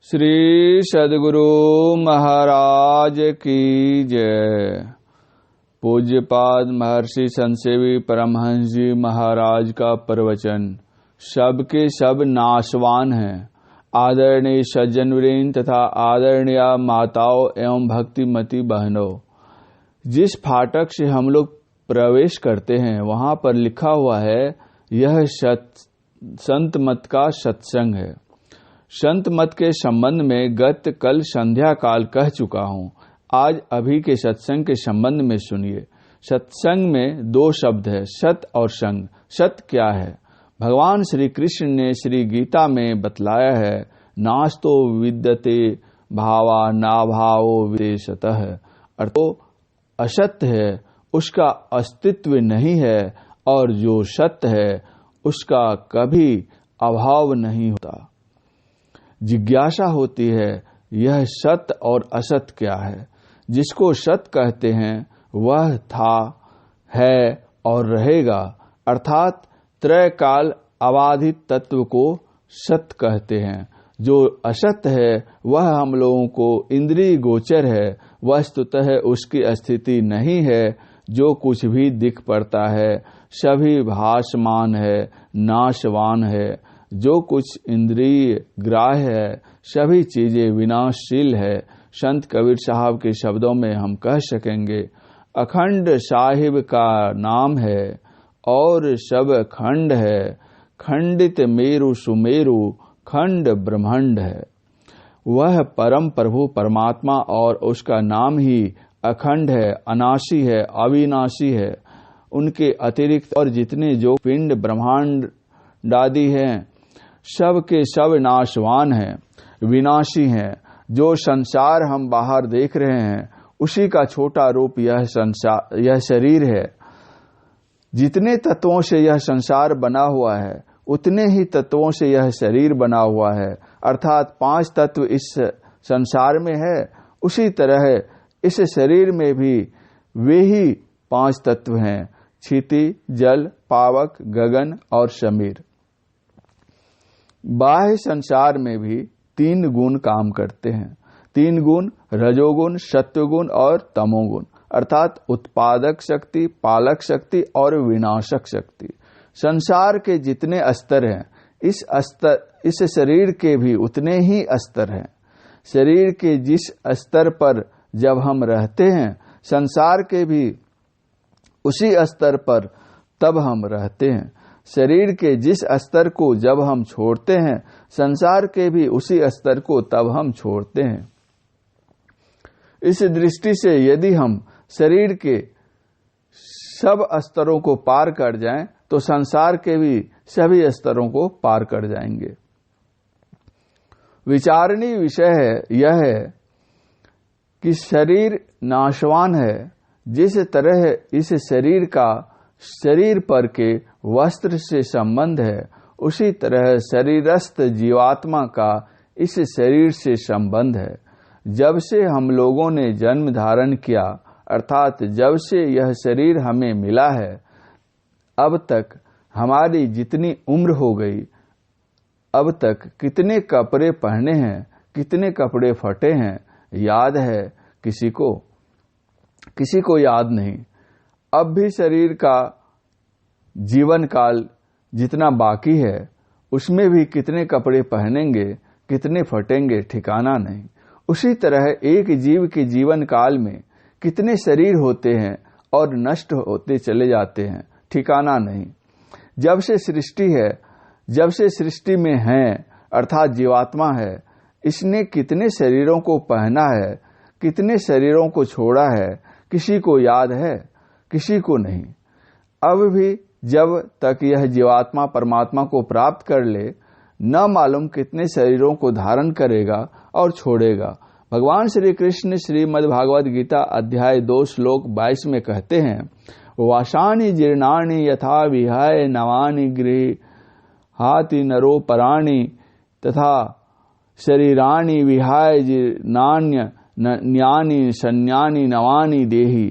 श्री सद्गुरु महाराज की जय। पूज्यपाद महर्षि संतसेवी परमहंस जी महाराज का प्रवचन सबके सब नाशवान हैं। आदरणीय सज्जनवृंद तथा आदरणीय माताओं एवं भक्तिमती बहनों, जिस फाटक से हम लोग प्रवेश करते हैं वहां पर लिखा हुआ है यह संत मत का सत्संग है। संत मत के संबंध में गत कल संध्या काल कह चुका हूं। आज अभी के सत्संग के संबंध में सुनिए। सत्संग में दो शब्द है, सत और संग। सत क्या है? भगवान श्री कृष्ण ने श्री गीता में बतलाया है, नास्तो विद्यते भावा ना भावो विदेशतः। अर्थो असत्य है उसका अस्तित्व नहीं है और जो सत्य है उसका कभी अभाव नहीं होता। जिज्ञासा होती है यह सत्य और असत क्या है। जिसको सत्य कहते हैं वह था, है और रहेगा, अर्थात त्रय काल अबाधित तत्व को सत्य कहते हैं। जो असत है वह हम लोगों को इंद्रिय गोचर है, वस्तुतः उसकी स्थिति नहीं है। जो कुछ भी दिख पड़ता है सभी भासमान है, नाशवान है। जो कुछ इंद्रिय ग्राह्य है सभी चीजें विनाशशील है। संत कबीर साहब के शब्दों में हम कह सकेंगे, अखंड साहिब का नाम है और सब खंड है। खंडित मेरु सुमेरु खंड ब्रह्मांड है। वह परम प्रभु परमात्मा और उसका नाम ही अखंड है, अनाशी है, अविनाशी है। उनके अतिरिक्त और जितने जो पिंड ब्रह्मांड आदि हैं सब के सब नाशवान हैं, विनाशी हैं। जो संसार हम बाहर देख रहे हैं उसी का छोटा रूप यह शरीर है। जितने तत्वों से यह संसार बना हुआ है उतने ही तत्वों से यह शरीर बना हुआ है। अर्थात 5 तत्व इस संसार में है, उसी तरह इस शरीर में भी वे ही 5 तत्व हैं, क्षिति, जल, पावक, गगन और समीर। बाह्य संसार में भी 3 गुण काम करते हैं। 3 गुण रजोगुण, सत्वगुण और तमोगुण, अर्थात उत्पादक शक्ति, पालक शक्ति और विनाशक शक्ति। संसार के जितने स्तर हैं इस शरीर के भी उतने ही स्तर हैं। शरीर के जिस स्तर पर जब हम रहते हैं संसार के भी उसी स्तर पर तब हम रहते हैं। शरीर के जिस स्तर को जब हम छोड़ते हैं संसार के भी उसी स्तर को तब हम छोड़ते हैं। इस दृष्टि से यदि हम शरीर के सब स्तरों को पार कर जाएं तो संसार के भी सभी स्तरों को पार कर जाएंगे। विचारणीय विषय यह है कि शरीर नाशवान है। जिस तरह इस शरीर का शरीर पर के वस्त्र से संबंध है उसी तरह शरीरस्थ जीवात्मा का इस शरीर से संबंध है। जब से हम लोगों ने जन्म धारण किया अर्थात जब से यह शरीर हमें मिला है अब तक हमारी जितनी उम्र हो गई, अब तक कितने कपड़े पहने हैं, कितने कपड़े फटे हैं, याद है किसी को याद नहीं। अब भी शरीर का जीवन काल जितना बाकी है उसमें भी कितने कपड़े पहनेंगे, कितने फटेंगे, ठिकाना नहीं। उसी तरह एक जीव के जीवन काल में कितने शरीर होते हैं और नष्ट होते चले जाते हैं, ठिकाना नहीं। जब से सृष्टि है, जब से सृष्टि में है अर्थात जीवात्मा है, इसने कितने शरीरों को पहना है, कितने शरीरों को छोड़ा है, किसी को याद है, किसी को नहीं। अब भी जब तक यह जीवात्मा परमात्मा को प्राप्त कर ले न मालूम कितने शरीरों को धारण करेगा और छोड़ेगा। भगवान श्री कृष्ण श्रीमद् भागवत गीता अध्याय 2 श्लोक 22 में कहते हैं, वाशानि जीर्णानि यथा विहाय नवानि गृहाति नरो पराणि तथा शरीराणि विहाय जीर्णान्यानि सन्यानि नवानि देहि।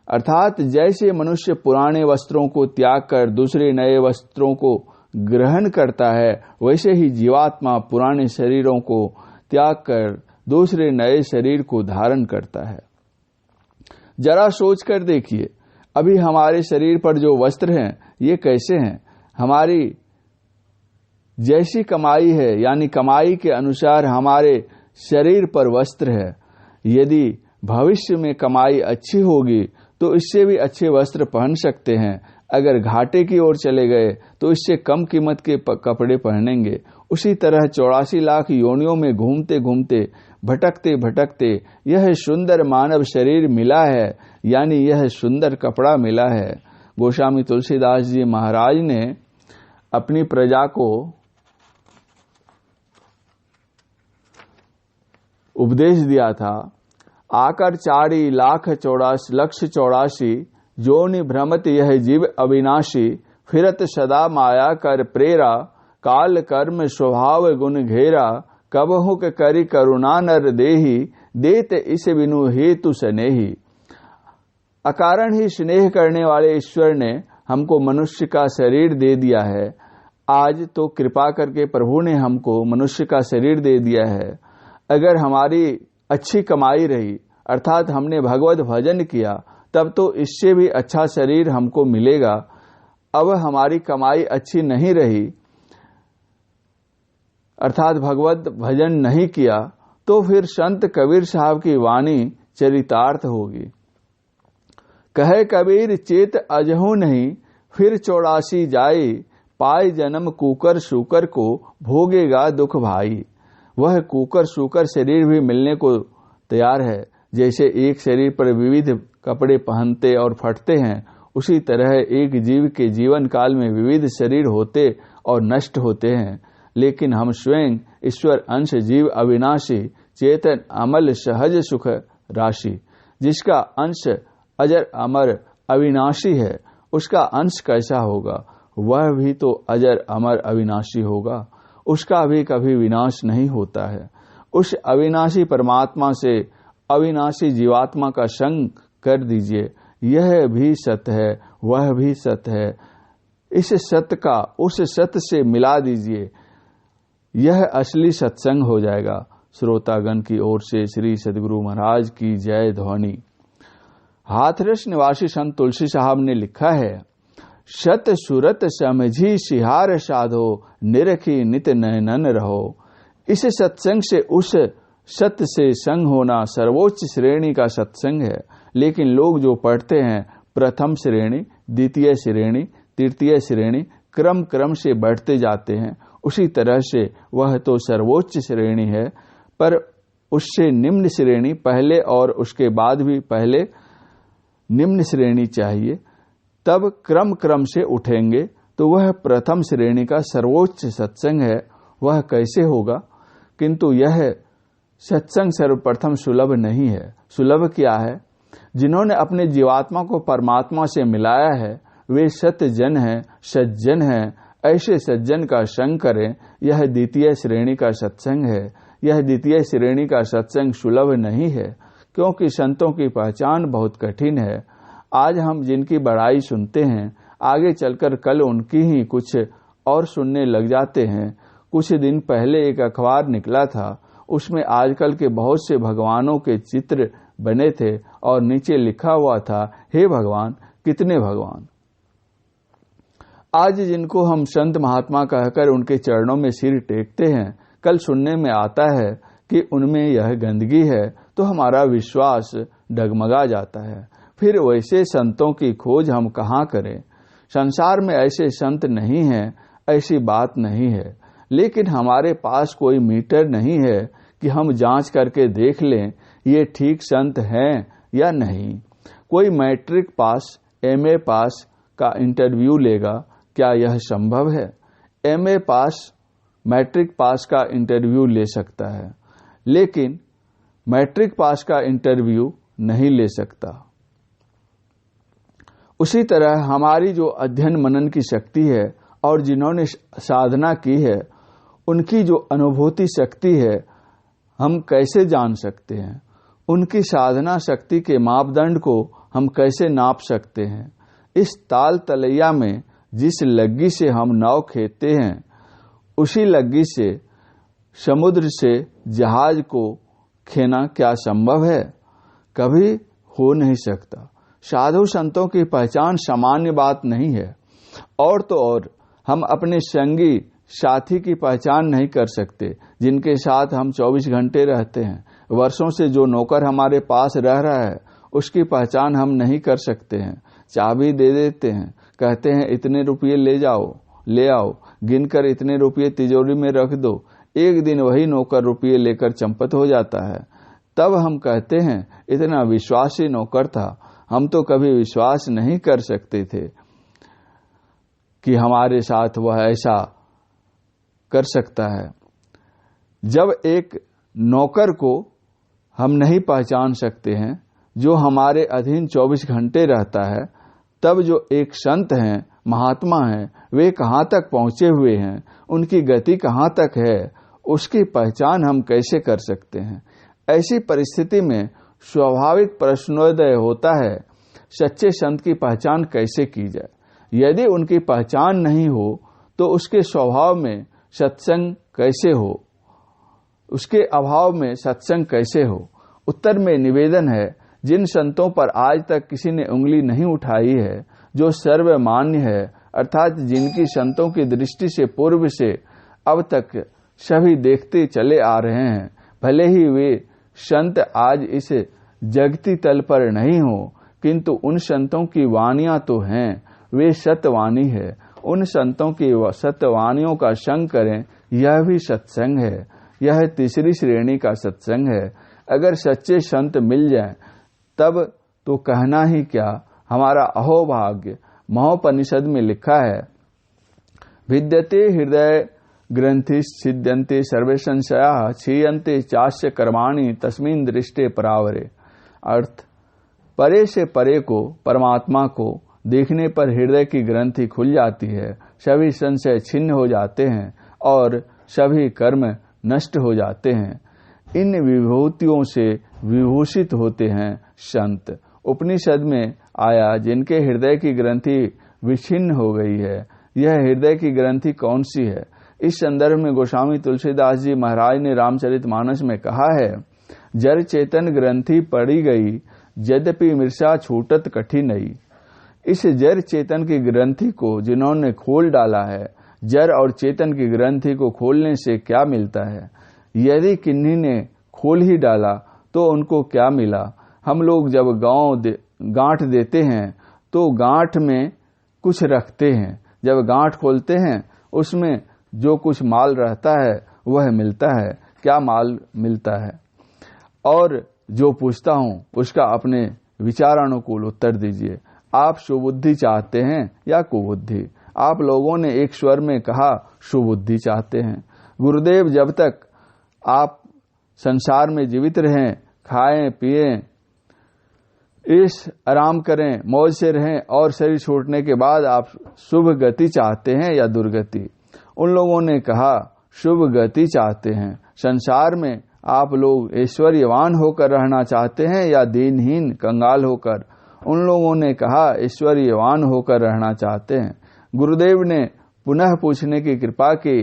अर्थात जैसे मनुष्य पुराने वस्त्रों को त्याग कर दूसरे नए वस्त्रों को ग्रहण करता है वैसे ही जीवात्मा पुराने शरीरों को त्याग कर दूसरे नए शरीर को धारण करता है। जरा सोच कर देखिए, अभी हमारे शरीर पर जो वस्त्र हैं ये कैसे हैं? हमारी जैसी कमाई है, यानी कमाई के अनुसार हमारे शरीर पर वस्त्र है। यदि भविष्य में कमाई अच्छी होगी तो इससे भी अच्छे वस्त्र पहन सकते हैं। अगर घाटे की ओर चले गए तो इससे कम कीमत के कपड़े पहनेंगे। उसी तरह 84 लाख योनियों में घूमते घूमते भटकते भटकते यह सुंदर मानव शरीर मिला है, यानी यह सुंदर कपड़ा मिला है। गोस्वामी तुलसीदास जी महाराज ने अपनी प्रजा को उपदेश दिया था, आकर 4 लाख 84 जोनि भ्रमत यह जीव अविनाशी, फिरत सदा माया कर प्रेरा, काल कर्म स्वभाव गुण घेरा, कबहुक करि करुणा नर देही, देत इस बिनु हेतु स्नेही। अकारण ही स्नेह करने वाले ईश्वर ने हमको मनुष्य का शरीर दे दिया है। आज तो कृपा करके प्रभु ने हमको मनुष्य का शरीर दे दिया है। अगर हमारी अच्छी कमाई रही, अर्थात हमने भगवत भजन किया, तब तो इससे भी अच्छा शरीर हमको मिलेगा। अब हमारी कमाई अच्छी नहीं रही, अर्थात भगवत भजन नहीं किया, तो फिर संत कबीर साहब की वाणी चरितार्थ होगी। कहे कबीर चेत अजहू नहीं, फिर 84 जाई, पाए जन्म कूकर शूकर को, भोगेगा दुख भाई। वह कूकर शूकर शरीर भी मिलने को तैयार है। जैसे एक शरीर पर विविध कपड़े पहनते और फटते हैं, उसी तरह एक जीव के जीवन काल में विविध शरीर होते और नष्ट होते हैं। लेकिन हम स्वयं ईश्वर अंश जीव अविनाशी चेतन अमल सहज सुख राशि, जिसका अंश अजर अमर अविनाशी है, उसका अंश कैसा होगा? वह भी तो अजर अमर अविनाशी होगा, उसका भी कभी विनाश नहीं होता है। उस अविनाशी परमात्मा से अविनाशी जीवात्मा का संग कर दीजिए। यह भी सत्य है, वह भी सत्य है। इस सत्य का उस सत्य से मिला दीजिए, यह असली सत्संग हो जाएगा। श्रोतागण की ओर से श्री सद्गुरु महाराज की जय ध्वनि। हाथरस निवासी संत तुलसी साहब ने लिखा है, सत सुरत समझी सिहार साधो, निरखी नित नयनन रहो। इस सत्संग से उस सत्य से संग होना सर्वोच्च श्रेणी का सत्संग है। लेकिन लोग जो पढ़ते हैं प्रथम श्रेणी, द्वितीय श्रेणी, तृतीय श्रेणी, क्रम क्रम से बढ़ते जाते हैं, उसी तरह से वह तो सर्वोच्च श्रेणी है, पर उससे निम्न श्रेणी पहले और उसके बाद भी पहले निम्न श्रेणी चाहिए, तब क्रम क्रम से उठेंगे तो वह प्रथम श्रेणी का सर्वोच्च सत्संग है। वह कैसे होगा? किंतु यह सत्संग सर्वप्रथम सुलभ नहीं है। सुलभ क्या है? जिन्होंने अपने जीवात्मा को परमात्मा से मिलाया है वे सत्य जन हैं, सज्जन हैं। ऐसे सज्जन का संग करें। यह द्वितीय श्रेणी का सत्संग है। यह द्वितीय श्रेणी का सत्संग सुलभ नहीं है, क्योंकि संतों की पहचान बहुत कठिन है। आज हम जिनकी बड़ाई सुनते हैं, आगे चलकर कल उनकी ही कुछ और सुनने लग जाते हैं। कुछ दिन पहले एक अखबार निकला था, उसमें आजकल के बहुत से भगवानों के चित्र बने थे और नीचे लिखा हुआ था, हे भगवान, कितने भगवान। आज जिनको हम संत महात्मा कहकर उनके चरणों में सिर टेकते हैं, कल सुनने में आता है कि उनमें यह गंदगी है, तो हमारा विश्वास डगमगा जाता है। फिर वैसे संतों की खोज हम कहाँ करें? संसार में ऐसे संत नहीं हैं, ऐसी बात नहीं है। लेकिन हमारे पास कोई मीटर नहीं है कि हम जांच करके देख लें ये ठीक संत हैं या नहीं। कोई मैट्रिक पास, एमए पास का इंटरव्यू लेगा, क्या यह संभव है? एमए पास मैट्रिक पास का इंटरव्यू ले सकता है, लेकिन मैट्रिक पास का इंटरव्यू नहीं ले सकता। उसी तरह हमारी जो अध्ययन मनन की शक्ति है और जिन्होंने साधना की है, उनकी जो अनुभूति शक्ति है, हम कैसे जान सकते हैं? उनकी साधना शक्ति के मापदंड को हम कैसे नाप सकते हैं? इस ताल तलैया में जिस लग्गी से हम नाव खेते हैं, उसी लग्गी से समुद्र से जहाज को खेना क्या संभव है? कभी हो नहीं सकता। साधु संतों की पहचान सामान्य बात नहीं है। और तो और हम अपने संगी साथी की पहचान नहीं कर सकते, जिनके साथ हम 24 घंटे रहते हैं। वर्षों से जो नौकर हमारे पास रह रहा है, उसकी पहचान हम नहीं कर सकते हैं। चाबी दे देते हैं, कहते हैं इतने रुपये ले आओ, गिनकर इतने रुपये तिजोरी में रख दो। एक दिन वही नौकर रुपये लेकर चंपत हो जाता है। तब हम कहते हैं इतना विश्वासी नौकर था। हम तो कभी विश्वास नहीं कर सकते थे कि हमारे साथ वह ऐसा कर सकता है। जब एक नौकर को हम नहीं पहचान सकते हैं जो हमारे अधीन 24 घंटे रहता है, तब जो एक संत हैं, महात्मा हैं, वे कहाँ तक पहुंचे हुए हैं, उनकी गति कहाँ तक है, उसकी पहचान हम कैसे कर सकते हैं? ऐसी परिस्थिति में स्वाभाविक प्रश्नोदय होता है, सच्चे संत की पहचान कैसे की जाए? यदि उनकी पहचान नहीं हो तो उसके स्वभाव में सत्संग कैसे हो, उसके अभाव में सत्संग कैसे हो? उत्तर में निवेदन है, जिन संतों पर आज तक किसी ने उंगली नहीं उठाई है, जो सर्वमान्य है, अर्थात जिनकी संतों की दृष्टि से पूर्व से अब तक सभी देखते चले आ रहे हैं, भले ही वे संत आज इस जगती तल पर नहीं हो, किंतु उन संतों की वाणियां तो हैं, वे सत्यवाणी है। उन संतों की सत्यवाणियों का संग करें, यह भी सत्संग है। यह तीसरी श्रेणी का सत्संग है। अगर सच्चे संत मिल जाएं, तब तो कहना ही क्या, हमारा अहोभाग्य। महोपनिषद में लिखा है, भिद्यते हृदय ग्रंथि छिद्यन्ते सर्वे संशयाः क्षीयन्ते चास्य कर्माणि तस्मिन् दृष्टे परावरे। अर्थ, परे से परे को, परमात्मा को देखने पर हृदय की ग्रंथि खुल जाती है, सभी संशय छिन्न हो जाते हैं और सभी कर्म नष्ट हो जाते हैं। इन विभूतियों से विभूषित होते हैं संत। उपनिषद में आया, जिनके हृदय की ग्रंथि विच्छिन्न हो गई है। यह हृदय की ग्रंथि कौन सी है? इस संदर्भ में गोस्वामी तुलसीदास जी महाराज ने रामचरितमानस में कहा है, जर चेतन ग्रंथि पड़ी गई, यद्यपि मिर्सा छूटत कठिनई। इस जर चेतन की ग्रंथि को जिन्होंने खोल डाला है, जर और चेतन की ग्रंथि को खोलने से क्या मिलता है? यदि किन्हीं ने खोल ही डाला तो उनको क्या मिला? हम लोग जब गांठ देते हैं तो गांठ में कुछ रखते हैं, जब गांठ खोलते हैं उसमें जो कुछ माल रहता है वह मिलता है। क्या माल मिलता है? और जो पूछता हूं उसका अपने विचारानुकूल उत्तर दीजिए। आप सुबुद्धि चाहते हैं या कुबुद्धि? आप लोगों ने एक स्वर में कहा सुबुद्धि चाहते हैं। गुरुदेव, जब तक आप संसार में जीवित रहें, खाएं पिएं, इस आराम करें, मौज से रहें और शरीर छोड़ने के बाद आप शुभ गति चाहते हैं या दुर्गति? उन लोगों ने कहा शुभ गति चाहते हैं। संसार में आप लोग ऐश्वर्यवान होकर रहना चाहते हैं या दीनहीन कंगाल होकर? उन लोगों ने कहा ऐश्वर्यवान होकर रहना चाहते हैं। गुरुदेव ने पुनः पूछने की कृपा की,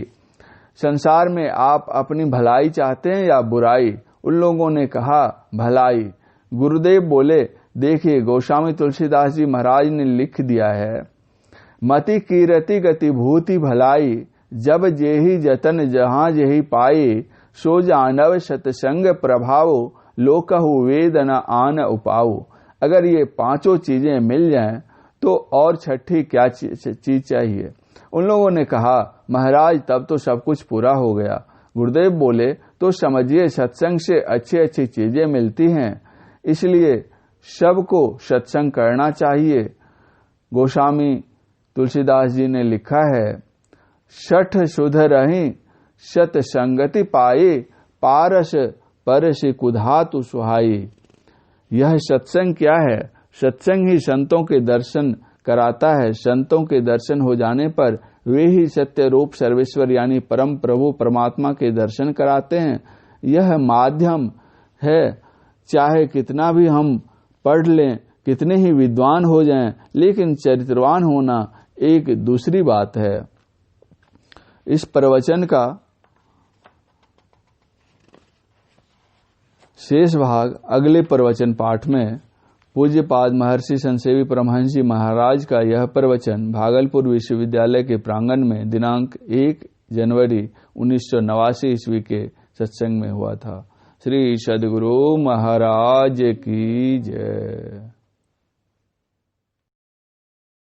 संसार में आप अपनी भलाई चाहते हैं या बुराई? उन लोगों ने कहा भलाई। गुरुदेव बोले, देखिए गोस्वामी तुलसीदास जी महाराज ने लिख दिया है, मति कीरति गति भूति भलाई, जब जेहि जतन जहां जेहि पाए, सो जानव सतसंग प्रभाव, लोकहु वेद न आन उपाऊ। अगर ये पांचों चीजें मिल जाएं तो और छठी क्या चीज चाहिए? उन लोगों ने कहा महाराज तब तो सब कुछ पूरा हो गया। गुरुदेव बोले, तो समझिए सत्संग से अच्छी अच्छी चीजें मिलती हैं, इसलिए सबको सत्संग करना चाहिए। गोस्वामी तुलसीदास जी ने लिखा है, शठ शुद्ध रही सत संगति पाए, पारस परस कुधातु सुहाई। यह सत्संग क्या है? सत्संग ही संतों के दर्शन कराता है। संतों के दर्शन हो जाने पर वे ही सत्य रूप सर्वेश्वर यानी परम प्रभु परमात्मा के दर्शन कराते हैं। यह माध्यम है। चाहे कितना भी हम पढ़ लें, कितने ही विद्वान हो जाएं, लेकिन चरित्रवान होना एक दूसरी बात है। इस प्रवचन का शेष भाग अगले प्रवचन पाठ में पूज्यपाद महर्षि संसेवी परमहंस जी महाराज का यह प्रवचन भागलपुर विश्वविद्यालय के प्रांगण में दिनांक 1 जनवरी 1989 ईस्वी के सत्संग में हुआ था। श्री सद्गुरु महाराज की जय।